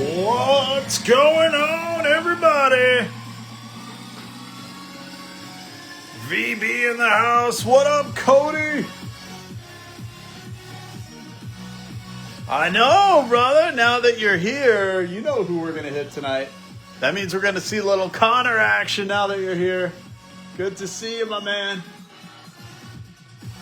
What's going on, everybody? VB in the house. What up, Cody? I know, brother. Now that you're here, you know who we're going to hit tonight. That means we're going to see a little Konnor action now that you're here. Good to see you, my man.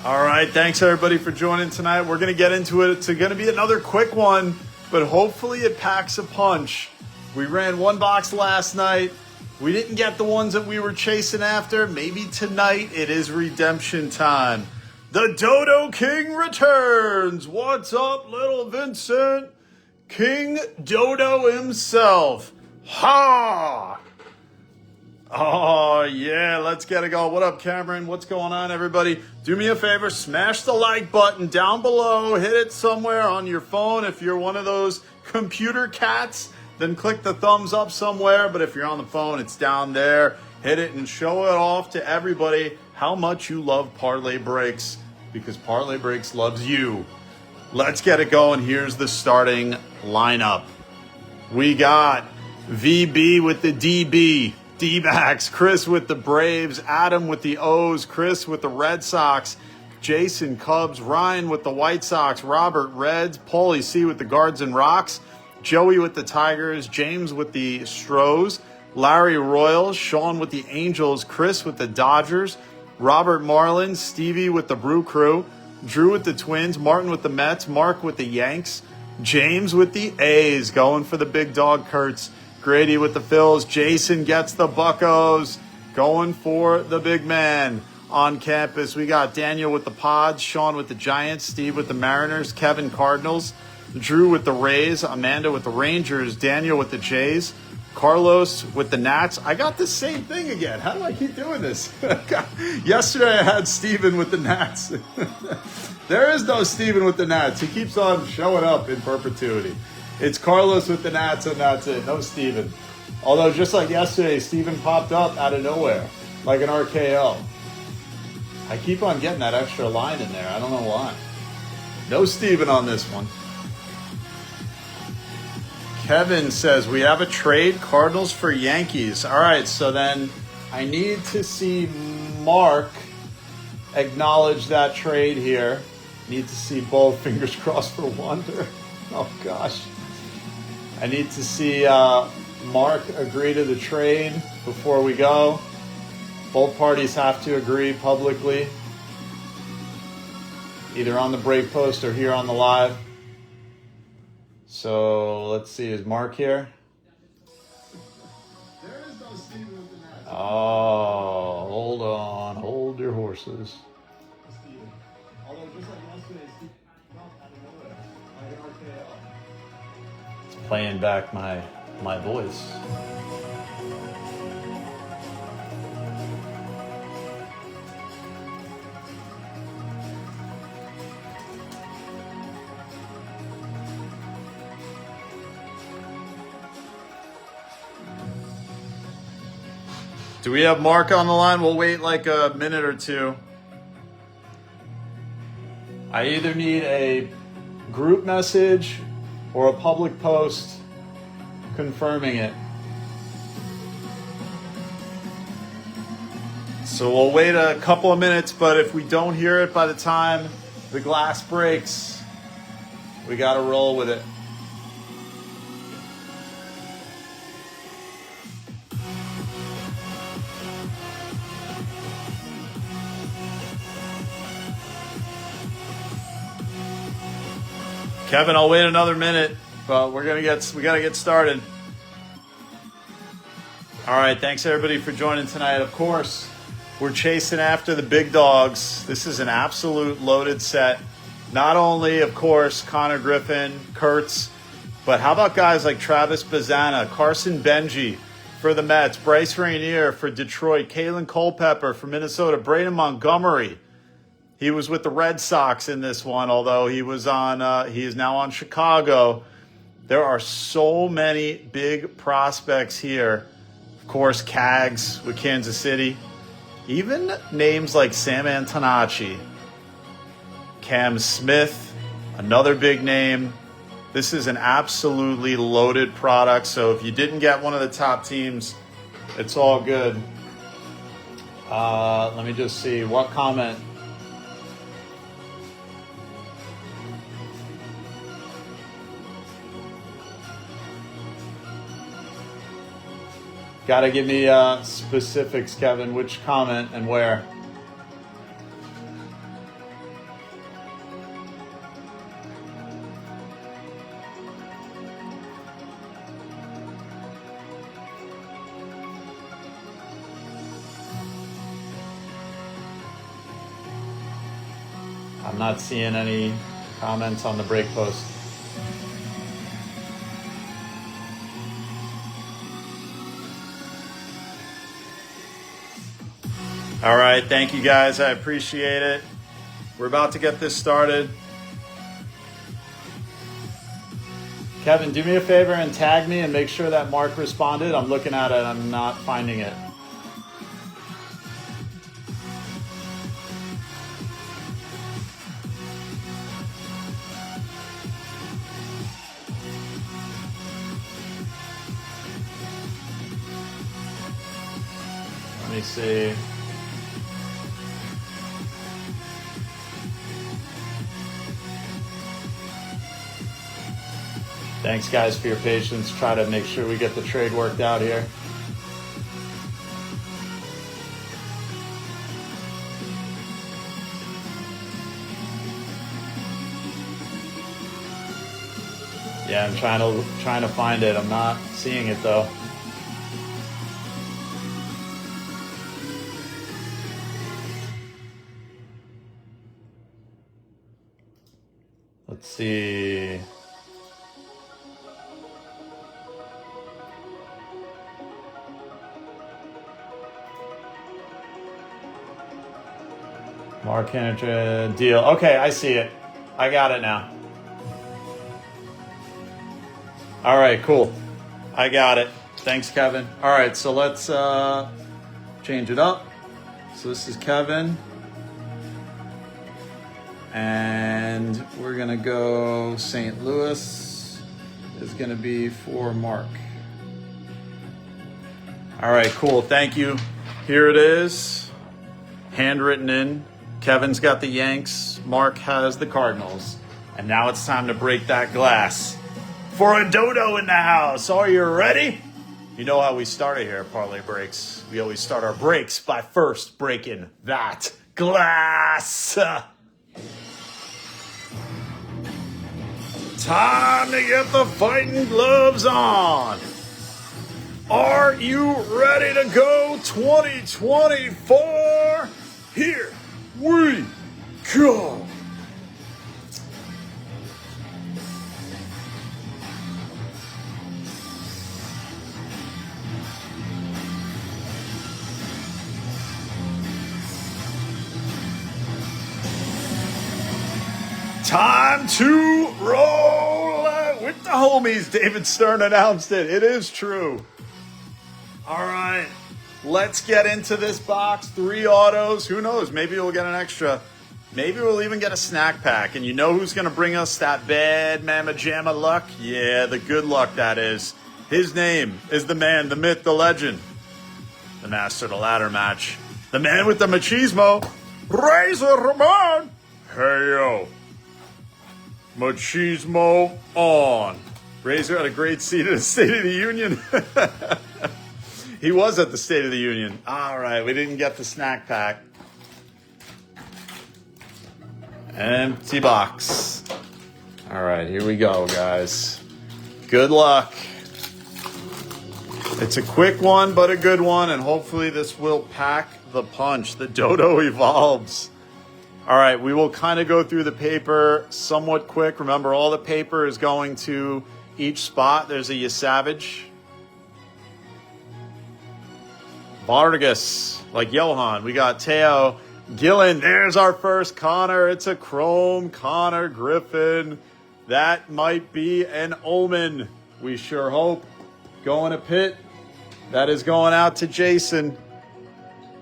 All right, thanks, everybody, for joining tonight. We're going to get into it. It's going to be another quick one, but hopefully it packs a punch. We ran one box last night. We didn't get the ones that we were chasing after. Maybe tonight it is redemption time. The Dodo King returns. What's up, little Vincent? King Dodo himself. Ha! Oh, yeah, let's get it going. What up, Cameron? What's going on, everybody? Do me a favor, smash the like button down below. Hit it somewhere on your phone. If you're one of those computer cats, then click the thumbs up somewhere. But if you're on the phone, it's down there. Hit it and show it off to everybody how much you love Parlay Breaks, because Parlay Breaks loves you. Let's get it going. Here's the starting lineup. We got VB with the DB. D-backs, Chris with the Braves, Adam with the O's, Chris with the Red Sox, Jason Cubs, Ryan with the White Sox, Robert Reds, Paulie C with the Guards and Rocks, Joey with the Tigers, James with the Stros, Larry Royals, Sean with the Angels, Chris with the Dodgers, Robert Marlin, Stevie with the Brew Crew, Drew with the Twins, Martin with the Mets, Mark with the Yanks, James with the A's, going for the big dog Kurtz, Grady with the Phils. Jason gets the Buccos, going for the big man. On campus, we got Daniel with the Pods, Sean with the Giants, Steve with the Mariners, Kevin Cardinals, Drew with the Rays, Amanda with the Rangers, Daniel with the Jays, Carlos with the Nats. I got the same thing again. How do I keep doing this? Yesterday I had Steven with the Nats. There is no Steven with the Nats. He keeps on showing up in perpetuity. It's Carlos with the Nats, and that's it. No Steven. Although, just like yesterday, Steven popped up out of nowhere, like an RKO. I keep on getting that extra line in there. I don't know why. No Steven on this one. Kevin says, we have a trade, Cardinals for Yankees. All right, so then I need to see Mark acknowledge that trade here. Need to see both. Fingers crossed for Wonder. Oh, gosh. I need to see Mark agree to the trade before we go. Both parties have to agree publicly, either on the break post or here on the live. So let's see, is Mark here? There is no Steven with the Nats. Oh, hold on. Hold your horses. Steven. Although just like yesterday, Steven out of nowhere, like an RKO. Playing back my voice. Do we have Mark on the line? We'll wait like a minute or two. I either need a group message or a public post confirming it. So we'll wait a couple of minutes, but if we don't hear it by the time the glass breaks, we got to roll with it. Kevin, I'll wait another minute, but we gotta get started. All right, thanks everybody for joining tonight. Of course, we're chasing after the big dogs. This is an absolute loaded set. Not only, of course, Konnor Griffin, Kurtz, but how about guys like Travis Bazzana, Carson Benji for the Mets, Bryce Rainier for Detroit, Kalen Culpepper for Minnesota, Braden Montgomery. He was with the Red Sox in this one, although he is now on Chicago. There are so many big prospects here. Of course, Cags with Kansas City. Even names like Sam Antonacci, Cam Smith, another big name. This is an absolutely loaded product, so if you didn't get one of the top teams, it's all good. Let me just see. What comment? Gotta give me specifics, Kevin. Which comment and where? I'm not seeing any comments on the break post. All right, thank you guys. I appreciate it. We're about to get this started. Kevin, do me a favor and tag me and make sure that Mark responded. I'm looking at it. I'm not finding it. Let me see. Thanks, guys, for your patience. Try to make sure we get the trade worked out here. Yeah, I'm trying to find it. I'm not seeing it though. Let's see. Mark Henry deal. Okay, I see it. I got it now. All right, cool. I got it. Thanks, Kevin. All right, so let's change it up. So this is Kevin. And we're going to go St. Louis is going to be for Mark. All right, cool. Thank you. Here it is. Handwritten in. Kevin's got the Yanks. Mark has the Cardinals. And now it's time to break that glass. For a dodo in the house. Are you ready? You know how we started here at Parlay Breaks. We always start our breaks by first breaking that glass. Time to get the fighting gloves on. Are you ready to go 2024? Here we go. Time to roll with the homies. David Stern announced it. It is true. All right. Let's get into this box. 3 autos. Who knows? Maybe we'll get an extra. Maybe we'll even get a snack pack. And you know who's going to bring us that bad mamma jamma luck? Yeah, the good luck, that is. His name is the man, the myth, the legend. The master of the ladder match. The man with the machismo. Razor Ramon. Hey, yo. Machismo on. Razor had a great seat at the State of the Union. He was at the State of the Union. All right, we didn't get the snack pack. Empty box. All right, here we go, guys. Good luck. It's a quick one, but a good one, and hopefully this will pack the punch. The dodo evolves. All right, we will kind of go through the paper somewhat quick. Remember, all the paper is going to each spot. There's a Yesavage. Vargas, like Johan. We got Teo. Gillen, there's our first Konnor. It's a chrome Konnor Griffin. That might be an omen. We sure hope. Going to Pitt. That is going out to Jason.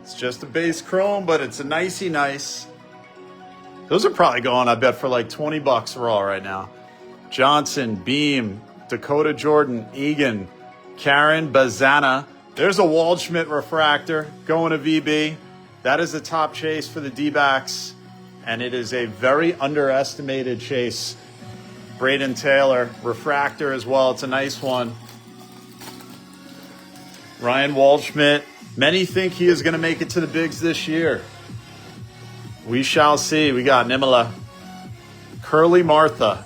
It's just a base chrome, but it's a nicey nice. Those are probably going, I bet, for like $20 raw right now. Johnson, Beam, Dakota Jordan, Egan, Karen Bazana. There's a Waldschmidt refractor going to VB. That is the top chase for the D-backs, and it is a very underestimated chase. Braden Taylor, refractor as well. It's a nice one. Ryan Waldschmidt. Many think he is going to make it to the bigs this year. We shall see. We got Nimala, Curly Martha,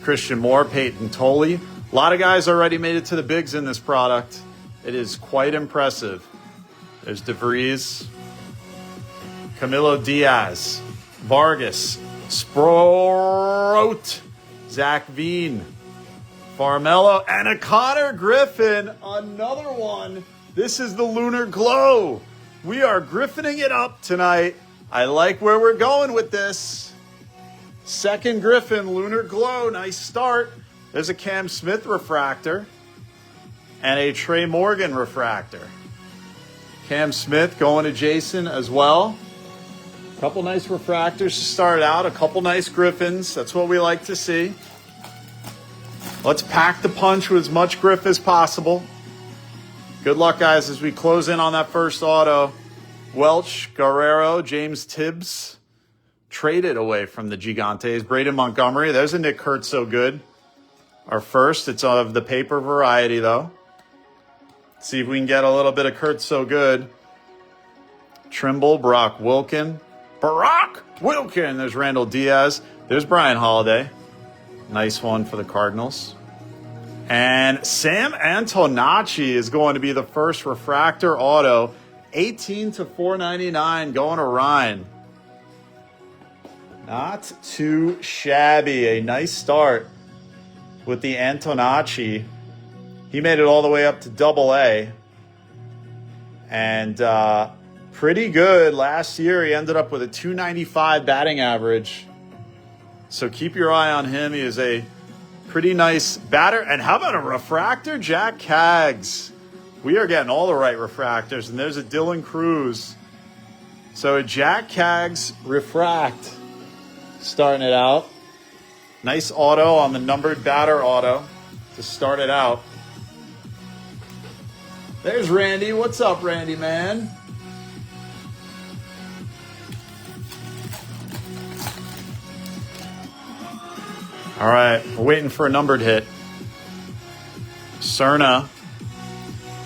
Christian Moore, Peyton Tolley. A lot of guys already made it to the bigs in this product. It is quite impressive. There's DeVries, Camilo Diaz, Vargas, Sprout, Zach Veen, Farmello, and a Konnor Griffin. Another one. This is the Lunar Glow. We are griffining it up tonight. I like where we're going with this. Second Griffin, Lunar Glow. Nice start. There's a Cam Smith refractor and a Trey Morgan refractor. Cam Smith going to Jason as well. A couple nice refractors to start out. A couple nice Griffins. That's what we like to see. Let's pack the punch with as much Griff as possible. Good luck, guys, as we close in on that first auto. Welch, Guerrero, James Tibbs traded away from the Gigantes. Braden Montgomery. There's a Nick Kurtz so good. Our first. It's of the paper variety, though. See if we can get a little bit of Kurtz so good. Trimble, Barack Wilkin. There's Randall Diaz. There's Brian Holiday. Nice one for the Cardinals. And Sam Antonacci is going to be the first refractor auto. 18 to 499 going to Ryan. Not too shabby. A nice start with the Antonacci. He made it all the way up to AA. And pretty good. Last year he ended up with a 295 batting average. So keep your eye on him. He is a pretty nice batter. And how about a refractor? Jack Kaggs. We are getting all the right refractors. And there's a Dylan Cruz. So a Jack Kaggs refract. Starting it out. Nice auto on the numbered batter auto to start it out. There's Randy. What's up, Randy, man? All right, we're waiting for a numbered hit. Cerna,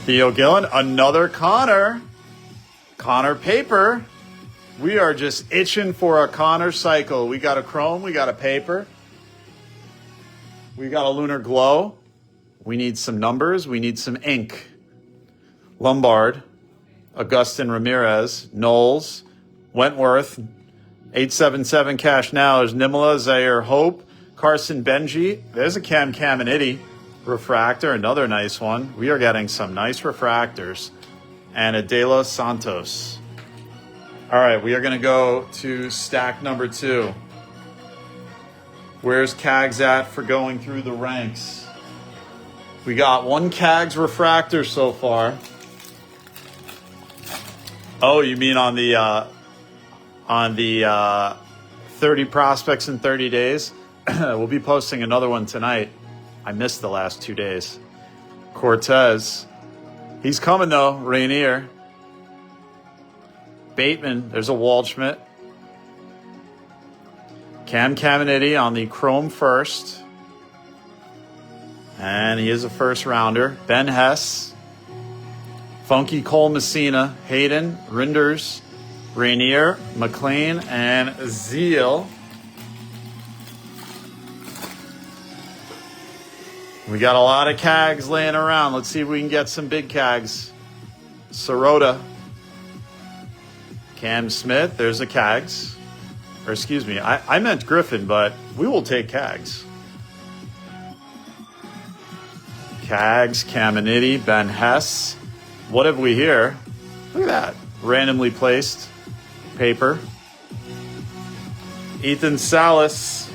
Theo Gillen, another Konnor. Konnor paper. We are just itching for a Konnor cycle. We got a chrome, we got a paper. We got a Lunar Glow. We need some numbers, we need some ink. Lombard, Augustin Ramirez, Knowles, Wentworth, 877 cash now. There's Nimala, Zaire Hope, Carson Benji. There's a Cam Caminiti refractor, another nice one. We are getting some nice refractors. And a De Los Santos. All right, we are going to go to stack number 2. Where's Kaggs at for going through the ranks? We got one Kaggs refractor so far. Oh, you mean on the 30 prospects in 30 days? We'll be posting another one tonight. I missed the last 2 days. Cortez. He's coming, though. Rainier. Bateman. There's a Waldschmidt. Cam Caminiti on the Chrome first. And he is a first rounder. Ben Hess. Funky Cole Messina. Hayden. Rinders. Rainier. McLean. And Zeal. We got a lot of Kaggs laying around. Let's see if we can get some big Kaggs. Sirota. Cam Smith. There's a Kaggs. Or excuse me, I meant Griffin, but we will take Kaggs. Kaggs, Caminiti, Ben Hess. What have we here? Look at that. Randomly placed paper. Ethan Salas.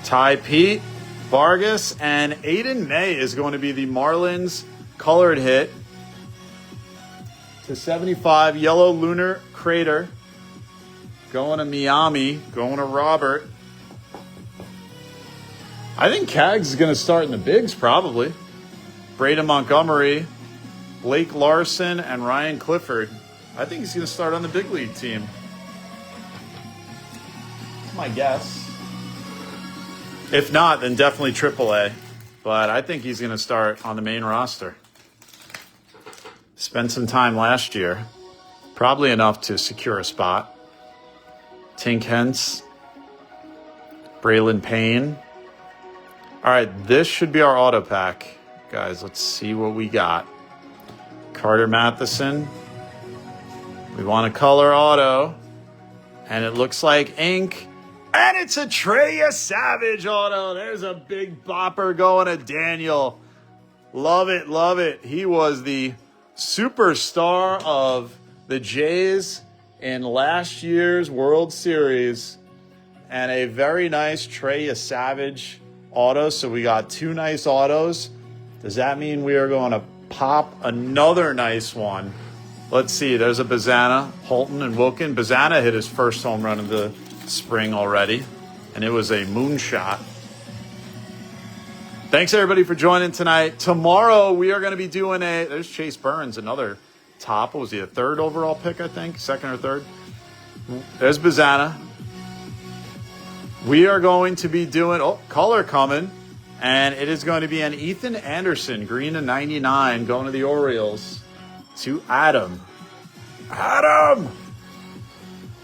Ty Pete, Vargas, and Aiden May is going to be the Marlins colored hit. To 75, yellow lunar crater. Going to Miami, going to Robert. I think Cags is going to start in the bigs, probably. Braden Montgomery, Blake Larson, and Ryan Clifford. I think he's going to start on the big league team. That's my guess. If not, then definitely AAA. But I think he's going to start on the main roster. Spent some time last year. Probably enough to secure a spot. Tink Hence. Braylon Payne. All right, this should be our auto pack. Guys, let's see what we got. Carter Matheson. We want a color auto. And it looks like ink. And it's a Trey Yesavage auto. There's a big bopper going to Daniel. Love it, love it. He was the superstar of the Jays in last year's World Series. And a very nice Trey Yesavage auto. So we got 2 nice autos. Does that mean we are going to pop another nice one? Let's see. There's a Bazana, Holton, and Wilkin. Bazana hit his first home run of the spring already, and it was a moonshot. Thanks, everybody, for joining tonight. Tomorrow, we are going to be doing there's Chase Burns, another top. What was he, a 3rd overall pick, I think? 2nd or 3rd? There's Bazana. We are going to be doing, color coming, and it is going to be an Ethan Anderson, green to 99, going to the Orioles, to Adam. Adam!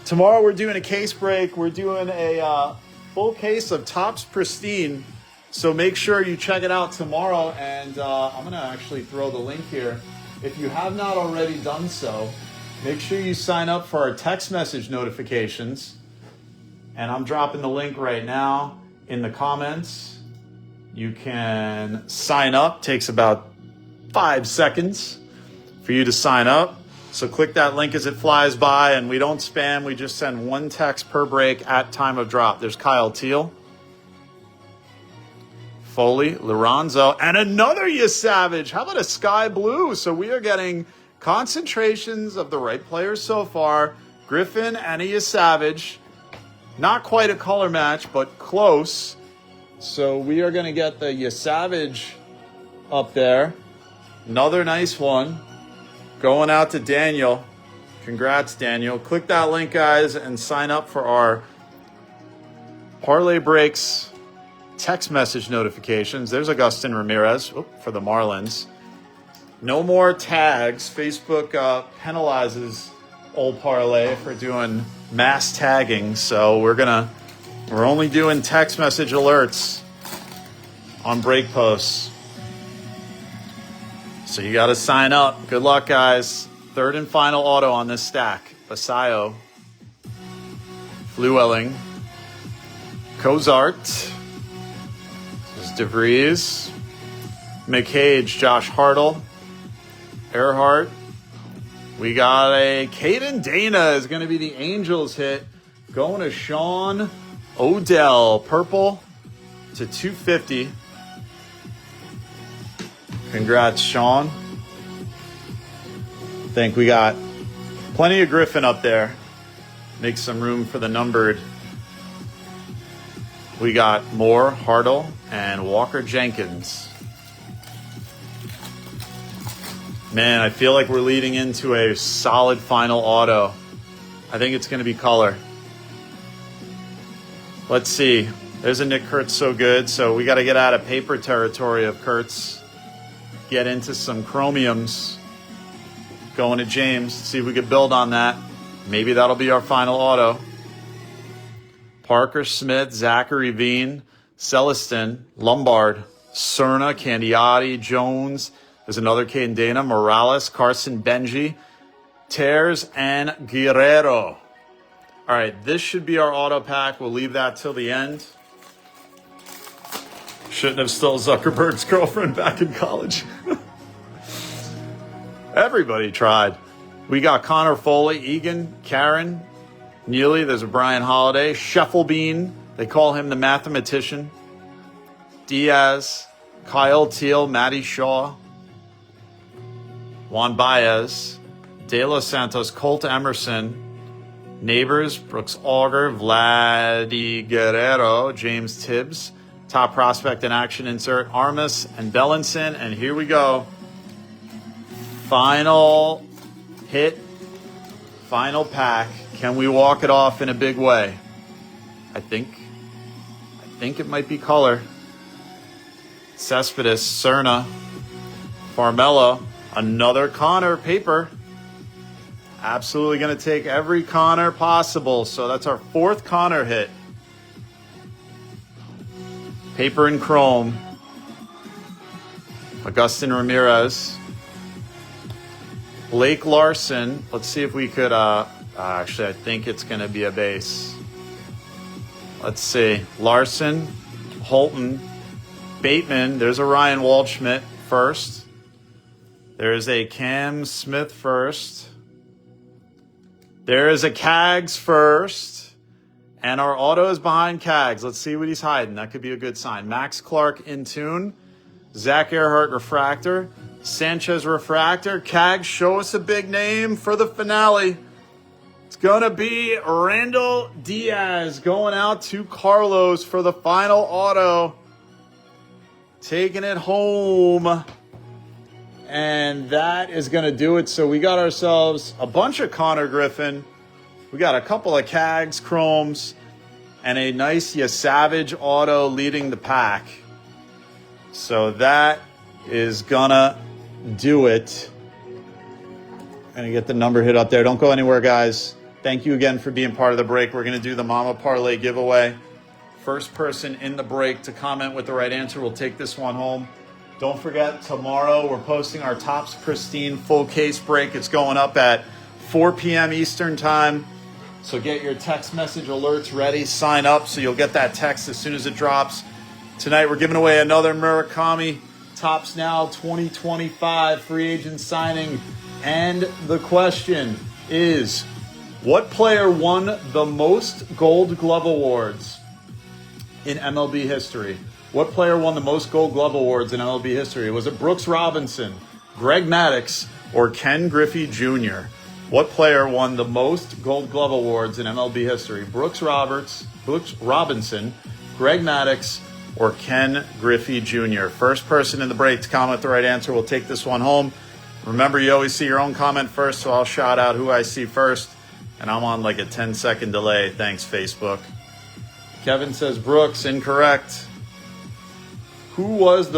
Tomorrow we're doing a case break. We're doing a full case of Topps Pristine. So make sure you check it out tomorrow. And I'm going to actually throw the link here. If you have not already done so, make sure you sign up for our text message notifications. And I'm dropping the link right now in the comments. You can sign up. Takes about 5 seconds for you to sign up. So click that link as it flies by, and we don't spam. We just send 1 text per break at time of drop. There's Kyle Teal, Foley, Lorenzo, and another Yesavage. How about a sky blue? So we are getting concentrations of the right players so far. Griffin and a Yesavage. Not quite a color match, but close. So we are going to get the Yesavage up there. Another nice one. Going out to Daniel. Congrats, Daniel. Click that link, guys, and sign up for our Parlay Breaks text message notifications. There's Agustin Ramirez for the Marlins. No more tags. Facebook penalizes Old Parlay for doing mass tagging, so we're only doing text message alerts on break posts. So you got to sign up. Good luck, guys. 3rd and final auto on this stack. Basayo, Flewelling, Cozart, this is DeVries, McCage, Josh Hartle, Earhart. We got a Caden Dana is going to be the Angels hit. Going to Sean Odell. Purple to 250. Congrats, Sean. I think we got plenty of Griffin up there. Make some room for the numbered. We got Moore, Hartle, and Walker Jenkins. Man, I feel like we're leading into a solid final auto. I think it's going to be color. Let's see. There's a Nick Kurtz so good. So we got to get out of paper territory of Kurtz. Get into some chromiums. Going to James. See if we could build on that. Maybe that'll be our final auto. Parker Smith, Zachary Veen, Celestin, Lombard, Cerna, Candiotti, Jones. There's another Caden Dana, Morales, Carson Benji, Tears, and Guerrero. All right, this should be our auto pack. We'll leave that till the end. Shouldn't have stole Zuckerberg's girlfriend back in college. Everybody tried. We got Connor Foley, Egan, Karen, Neely. There's a Brian Holiday, Scheffelbein. They call him the mathematician. Diaz, Kyle Teal, Matty Shaw, Juan Baez, De Los Santos, Colt Emerson, Neighbors, Brooks Auger, Vladdy Guerrero, James Tibbs, Top prospect in action insert, Armas and Bellinson. And here we go. Final hit, final pack. Can we walk it off in a big way? I think it might be color. Cespedes, Cerna, Farmella, another Konnor paper. Absolutely going to take every Konnor possible. So that's our 4th Konnor hit. Paper and chrome. Agustin Ramirez. Blake Larson. Let's see if we could, actually, I think it's going to be a base. Let's see. Larson, Holton, Bateman. There's a Ryan Waldschmidt first. There's a Cam Smith first. There is a Cags first. And our auto is behind Cags. Let's see what he's hiding. That could be a good sign. Max Clark in tune. Zach Earhart refractor. Sanchez refractor. Cags, show us a big name for the finale. It's going to be Randall Diaz going out to Carlos for the final auto. Taking it home. And that is going to do it. So we got ourselves a bunch of Konnor Griffin. We got a couple of Cags, Chromes, and a nice Yesavage auto leading the pack. So that is gonna do it. Gonna get the number hit up there. Don't go anywhere, guys. Thank you again for being part of the break. We're gonna do the Mama Parlay giveaway. First person in the break to comment with the right answer will take this one home. Don't forget, tomorrow we're posting our Topps Pristine full case break. It's going up at 4 p.m. Eastern time. So get your text message alerts ready. Sign up so you'll get that text as soon as it drops. Tonight we're giving away another Murakami Topps Now 2025 free agent signing. And the question is, what player won the most Gold Glove awards in MLB history? What player won the most Gold Glove awards in MLB history? Was it Brooks Robinson, Greg Maddux, or Ken Griffey Jr.? What player won the most Gold Glove awards in MLB history? Brooks Robinson, Greg Maddux, or Ken Griffey Jr.? First person in the break to comment the right answer will take this one home. Remember, you always see your own comment first, so I'll shout out who I see first. And I'm on like a 10-second delay. Thanks, Facebook. Kevin says Brooks, incorrect. Who has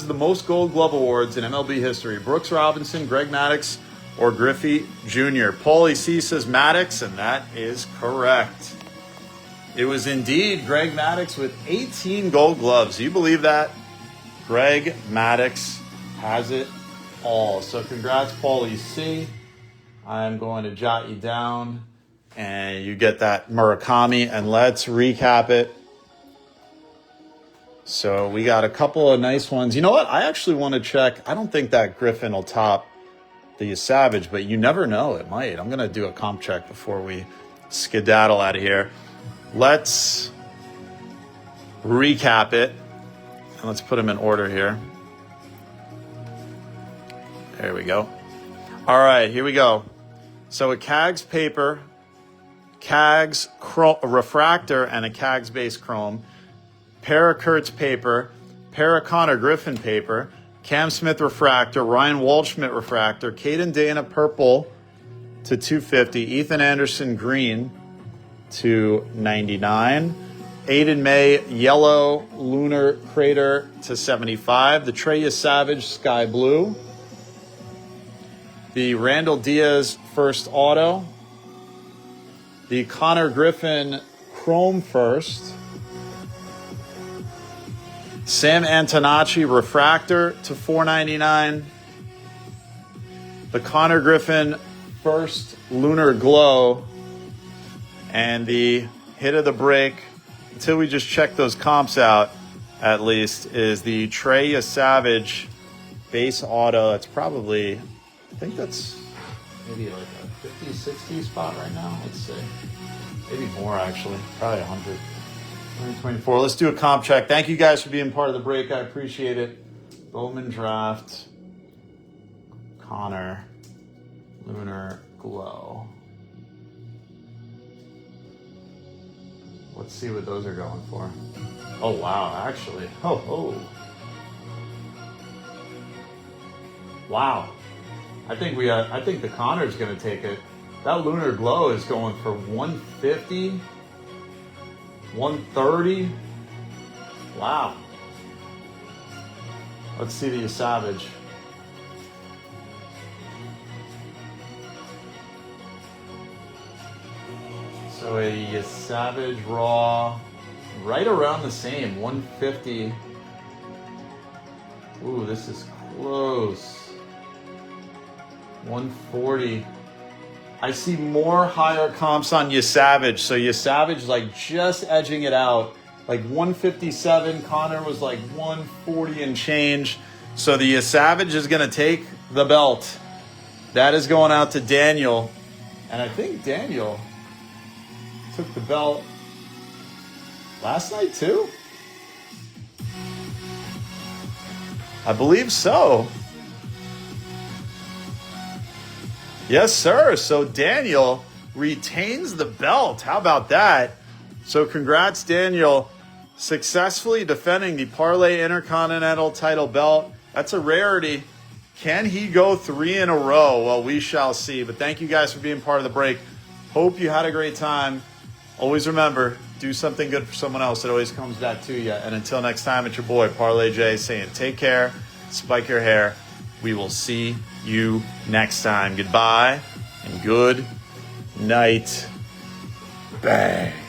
the most Gold Glove awards in MLB history? Brooks Robinson, Greg Maddux, or Griffey Jr.? Paulie C says Maddux, and that is correct. It was indeed Greg Maddux with 18 Gold Gloves. You believe that? Greg Maddux has it all. So congrats, Paulie C. I'm going to jot you down, and you get that Murakami, and let's recap it. So we got a couple of nice ones. You know what? I actually want to check. I don't think that Griffin will top the Yesavage, but you never know. It might. I'm going to do a comp check before we skedaddle out of here. Let's recap it. And let's put them in order here. There we go. All right, here we go. So a Cags paper, Cags refractor, and a Cags base chrome. Pair of Kurtz paper, pair of Konnor Griffin paper, Cam Smith refractor, Ryan Waldschmidt refractor, Caden Dana purple to 250, Ethan Anderson green to 99, Aiden May yellow lunar crater to 75, the Trey Yesavage sky blue, the Randall Diaz first auto, the Konnor Griffin chrome first, Sam Antonacci refractor to 499. The Konnor Griffin first lunar glow. And the hit of the break, until we just check those comps out, at least, is the Trey Yesavage base auto. That's probably, I think that's maybe like a 50, 60 spot right now. Let's see. Maybe more, actually. Probably 100. 2024. Let's do a comp check. Thank you guys for being part of the break. I appreciate it. Bowman Draft, Konnor, Lunar Glow. Let's see what those are going for. Oh, wow, actually. Oh. Wow. I think the Konnor's going to take it. That Lunar Glow is going for 150, 130. Wow. Let's see the Yesavage. So a Yesavage raw, right around the same, 150. Ooh, this is close. 140. I see more higher comps on Yesavage. So Yesavage like just edging it out. Like 157. Konnor was like 140 and change. So the Yesavage is going to take the belt. That is going out to Daniel. And I think Daniel took the belt last night too. I believe so. Yes, sir. So Daniel retains the belt. How about that? So congrats, Daniel. Successfully defending the Parlay Intercontinental title belt. That's a rarity. Can he go 3 in a row? Well, we shall see. But thank you guys for being part of the break. Hope you had a great time. Always remember, do something good for someone else. It always comes back to you. And until next time, it's your boy, Parlay J, saying take care, spike your hair. We will see you next time. Goodbye and good night. Bang.